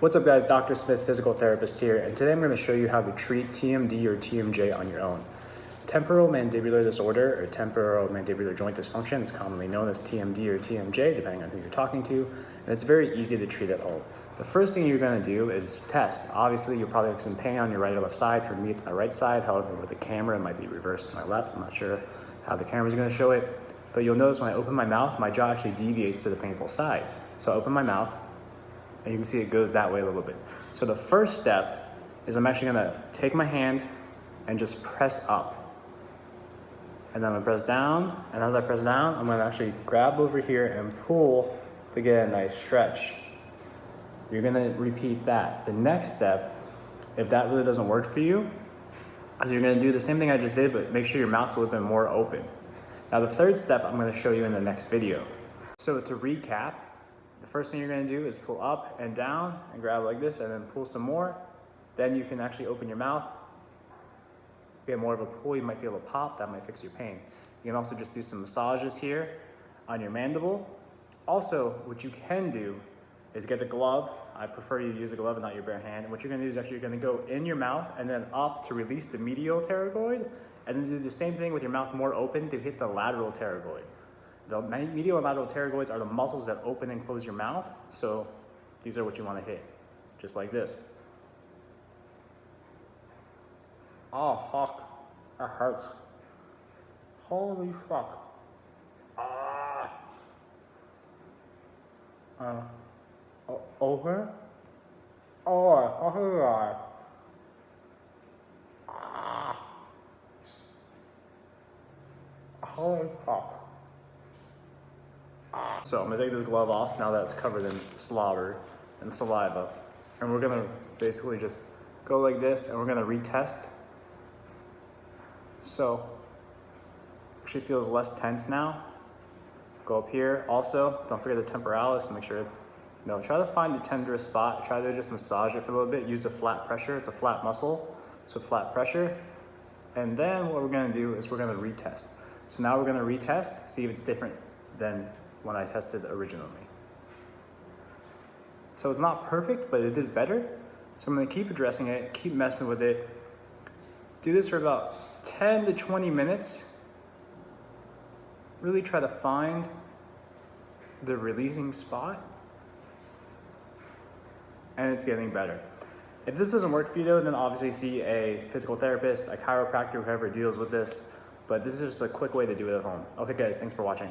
What's up guys, Dr. Smith, physical therapist here, and today I'm going to show you how to treat TMD or TMJ on your own. Temporal mandibular disorder or temporal mandibular joint dysfunction is commonly known as TMD or TMJ, depending on who you're talking to, and it's very easy to treat at home. The first thing you're going to do is test. Obviously, you'll probably have some pain on your right or left side. For me, it's my right side. However, with the camera, it might be reversed to my left. I'm not sure how the camera is going to show it, but you'll notice when I open my mouth, my jaw actually deviates to the painful side. So I open my mouth, and you can see it goes that way a little bit. So the first step is I'm actually gonna take my hand and just press up. And then I'm gonna press down, and as I press down, I'm gonna actually grab over here and pull to get a nice stretch. You're gonna repeat that. The next step, if that really doesn't work for you, is you're gonna do the same thing I just did, but make sure your mouth's a little bit more open. Now the third step I'm gonna show you in the next video. So to recap, the first thing you're going to do is pull up and down and grab like this and then pull some more. Then you can actually open your mouth. Get more of a pull, you might feel a pop, that might fix your pain. You can also just do some massages here on your mandible. Also, what you can do is get a glove. I prefer you use a glove and not your bare hand. And what you're going to do is actually you're going to go in your mouth and then up to release the medial pterygoid, and then do the same thing with your mouth more open to hit the lateral pterygoid. The medial and lateral pterygoids are the muscles that open and close your mouth. So these are what you want to hit, just like this. Oh, fuck, that hurts. Holy fuck. Over? Oh, God. Holy fuck. So I'm gonna take this glove off now that it's covered in slobber and saliva. And we're gonna basically just go like this and we're gonna retest. So, actually feels less tense now. Go up here. Also, don't forget the temporalis, make sure, try to find the tenderest spot. Try to just massage it for a little bit. Use a flat pressure, it's a flat muscle, so flat pressure. And then what we're gonna do is we're gonna retest. So now we're gonna retest, see if it's different than when I tested originally. So it's not perfect, but it is better. So I'm gonna keep addressing it, keep messing with it. Do this for about 10 to 20 minutes. Really try to find the releasing spot. And it's getting better. If this doesn't work for you though, then obviously see a physical therapist, a chiropractor, whoever deals with this. But this is just a quick way to do it at home. Okay guys, thanks for watching.